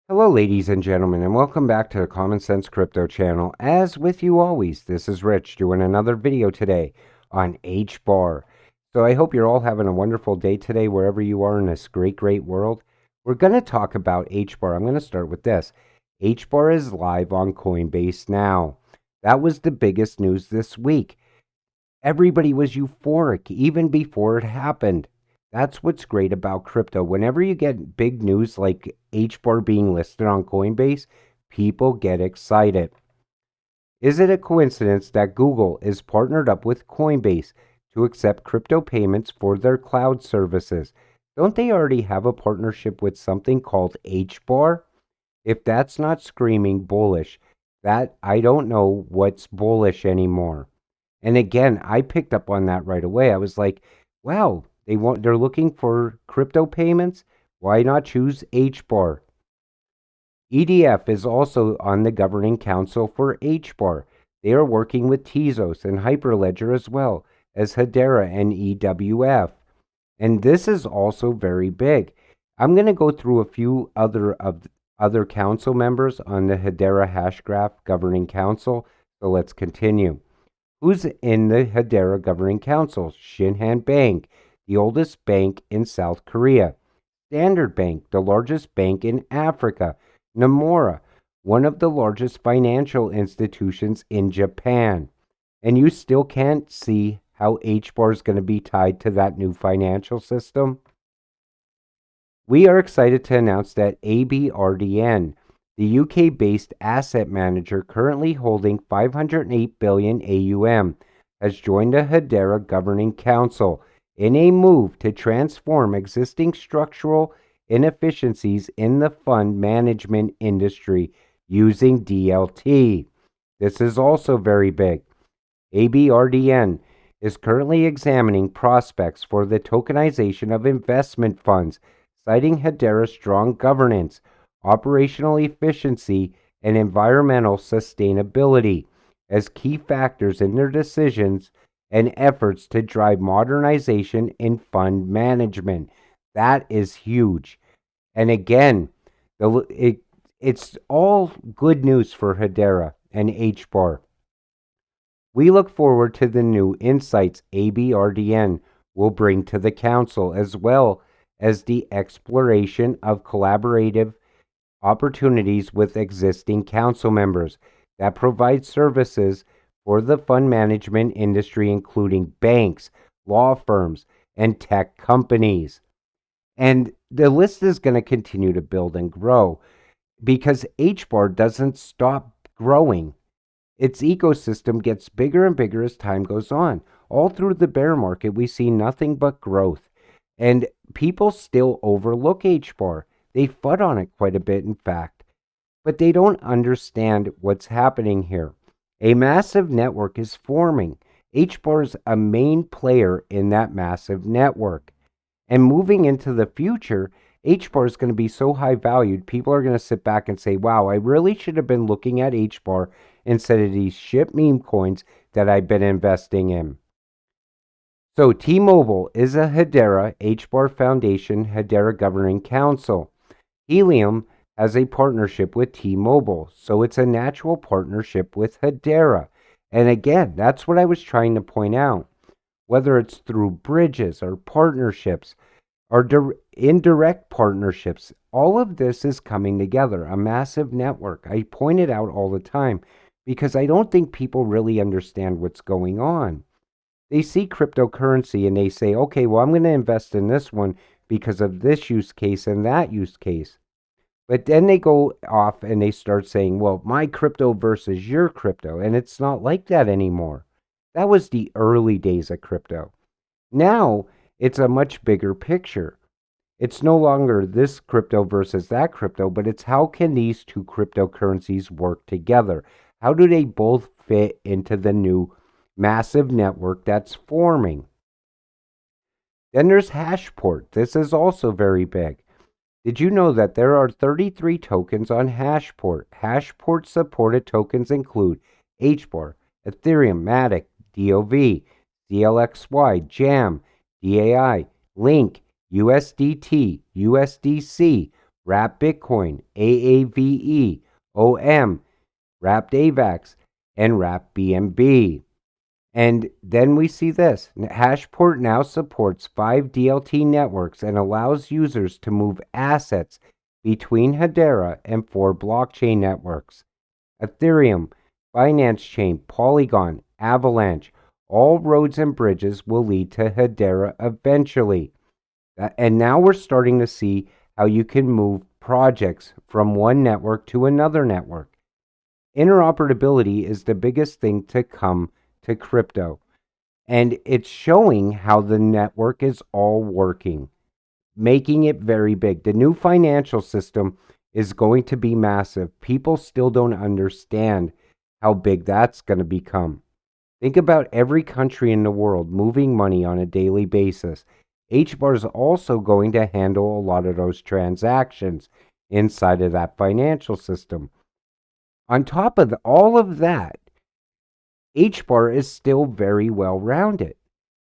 Hello, ladies and gentlemen, and welcome back to the Common Sense Crypto channel. As with you always, this is Rich doing another video today on Hbar. So I hope you're all having a wonderful day today, wherever you are in this great world. We're going to talk about Hbar. I'm going to start with this. Hbar is live on Coinbase now. That was the biggest news this week. Everybody was euphoric even before it happened. That's what's great about crypto. Whenever you get big news like Hbar being listed on Coinbase, people get excited. Is it a coincidence that Google is partnered up with Coinbase to accept crypto payments for their cloud services? Don't they already have a partnership with something called Hbar? If that's not screaming bullish, that I don't know what's bullish anymore. And again, I picked up on that right away. I was like, wow, they're looking for crypto payments. Why not choose Hbar? EDF is also on the governing council for Hbar. They are working with Tezos and Hyperledger as well as Hedera and EWF. And this is also very big. I'm going to go through a few other council members on the Hedera Hashgraph governing council. So let's continue. Who's in the Hedera Governing Council? Shinhan Bank, the oldest bank in South Korea. Standard Bank, the largest bank in Africa. Nomura, one of the largest financial institutions in Japan. And you still can't see how Hbar is going to be tied to that new financial system? We are excited to announce that ABRDN, the UK-based asset manager currently holding 508 billion AUM, has joined the Hedera Governing Council in a move to transform existing structural inefficiencies in the fund management industry using DLT. This is also very big. ABRDN is currently examining prospects for the tokenization of investment funds, citing Hedera's strong governance, operational efficiency, and environmental sustainability as key factors in their decisions and efforts to drive modernization in fund management. That is huge. And again, it's all good news for Hedera and Hbar. We look forward to the new insights ABRDN will bring to the Council, as well as the exploration of collaborative opportunities with existing Council members that provide services for the fund management industry, including banks, law firms, and tech companies. And the list is going to continue to build and grow because Hbar doesn't stop growing. Its ecosystem gets bigger and bigger as time goes on. All through the bear market, we see nothing but growth. And people still overlook Hbar. They FUD on it quite a bit, in fact. But they don't understand what's happening here. A massive network is forming. Hbar is a main player in that massive network. And moving into the future, Hbar is going to be so high valued, people are going to sit back and say, wow, I really should have been looking at Hbar instead of these shit meme coins that I've been investing in. So T-Mobile is a Hedera Hbar Foundation Hedera Governing Council. Helium has a partnership with T-Mobile, so it's a natural partnership with Hedera. And again, that's what I was trying to point out. Whether it's through bridges or partnerships or indirect partnerships, all of this is coming together, a massive network. I point it out all the time because I don't think people really understand what's going on. They see cryptocurrency and they say, okay, well, I'm going to invest in this one because of this use case and that use case. But then they go off and they start saying, well, my crypto versus your crypto. And it's not like that anymore. That was the early days of crypto. Now it's a much bigger picture. It's no longer this crypto versus that crypto, but it's how can these two cryptocurrencies work together? How do they both fit into the new massive network that's forming? Then there's Hashport. This is also very big. Did you know that there are 33 tokens on Hashport? Hashport supported tokens include Hbar, Ethereum, Matic, DOV, CLXY, JAM, DAI, Link, USDT, USDC, Wrap Bitcoin, AAVE, Wrapped AVAX, and Wrap BNB. And then we see this. Hashport now supports 5 DLT networks and allows users to move assets between Hedera and 4 blockchain networks. Ethereum, Binance Chain, Polygon, Avalanche, all roads and bridges will lead to Hedera eventually. And now we're starting to see how you can move projects from one network to another network. Interoperability is the biggest thing to come to crypto. And it's showing how the network is all working, making it very big. The new financial system is going to be massive. People still don't understand how big that's going to become. Think about every country in the world moving money on a daily basis. HBAR is also going to handle a lot of those transactions inside of that financial system. On top of all of that, HBAR is still very well rounded.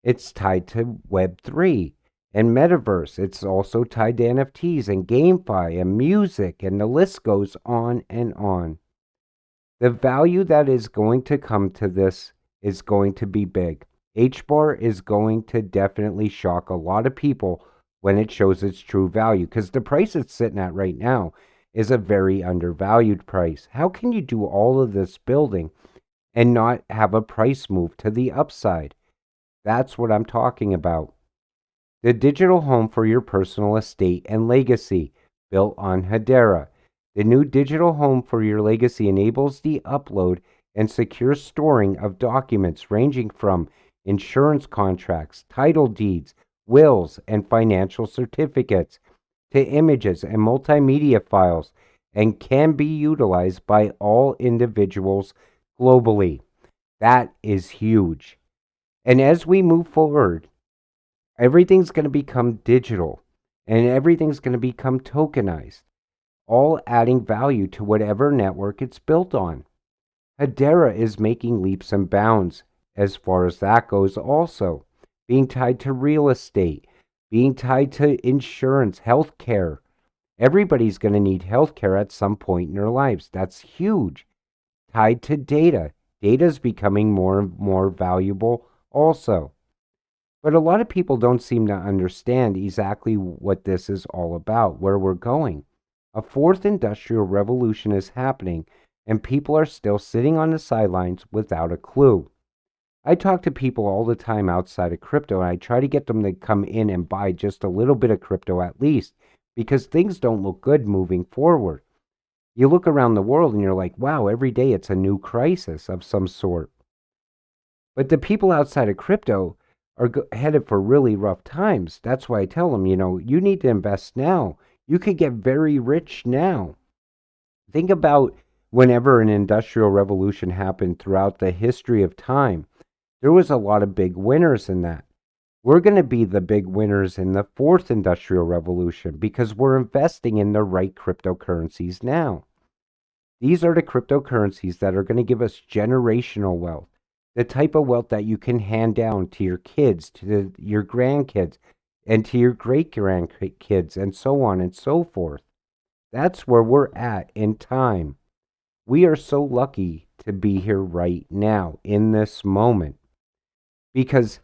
It's tied to Web3 and Metaverse. It's also tied to NFTs and GameFi and music, and the list goes on and on. The value that is going to come to this is going to be big. HBAR is going to definitely shock a lot of people when it shows its true value, because the price it's sitting at right now is a very undervalued price. How can you do all of this building and not have a price move to the upside? That's what I'm talking about. The digital home for your personal estate and legacy, built on Hedera. The new digital home for your legacy enables the upload and secure storing of documents ranging from insurance contracts, title deeds, wills, and financial certificates to images and multimedia files, and can be utilized by all individuals globally. That is huge. And as we move forward, everything's going to become digital and everything's going to become tokenized, all adding value to whatever network it's built on. Hedera is making leaps and bounds as far as that goes also, being tied to real estate, being tied to insurance, healthcare. Everybody's going to need healthcare at some point in their lives. That's huge. Tied to data. Data is becoming more and more valuable also. But a lot of people don't seem to understand exactly what this is all about, where we're going. A fourth industrial revolution is happening, and people are still sitting on the sidelines without a clue. I talk to people all the time outside of crypto, and I try to get them to come in and buy just a little bit of crypto at least, because things don't look good moving forward. You look around the world and you're like, wow, every day it's a new crisis of some sort. But the people outside of crypto are headed for really rough times. That's why I tell them, you need to invest now. You could get very rich now. Think about whenever an industrial revolution happened throughout the history of time. There was a lot of big winners in that. We're going to be the big winners in the fourth industrial revolution because we're investing in the right cryptocurrencies now. These are the cryptocurrencies that are going to give us generational wealth, the type of wealth that you can hand down to your kids, to your grandkids, and to your great-grandkids, and so on and so forth. That's where we're at in time. We are so lucky to be here right now, in this moment. Because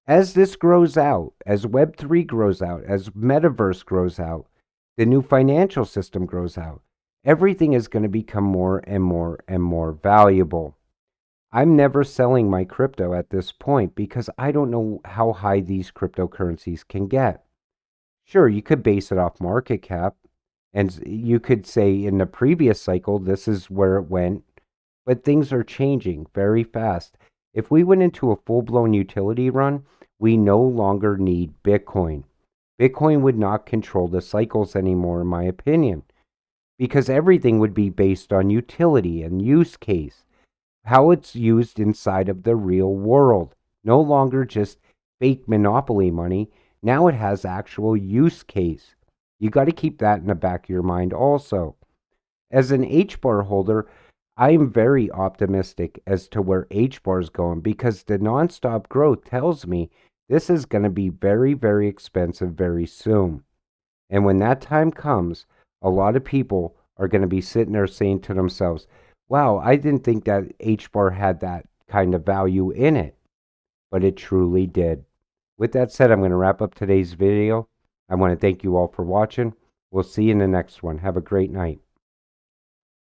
as this grows out, as Web3 grows out, as Metaverse grows out, the new financial system grows out, everything is going to become more and more and more valuable. I'm never selling my crypto at this point because I don't know how high these cryptocurrencies can get. Sure, you could base it off market cap, and you could say in the previous cycle, this is where it went, but things are changing very fast. If we went into a full-blown utility run, we no longer need Bitcoin. Bitcoin would not control the cycles anymore, in my opinion, because everything would be based on utility and use case, how it's used inside of the real world. No longer just fake monopoly money. Now it has actual use case. You got to keep that in the back of your mind also. As an HBAR holder, I am very optimistic as to where HBAR is going because the nonstop growth tells me this is going to be very, very expensive very soon. And when that time comes, a lot of people are going to be sitting there saying to themselves, wow, I didn't think that HBAR had that kind of value in it, but it truly did. With that said, I'm going to wrap up today's video. I want to thank you all for watching. We'll see you in the next one. Have a great night.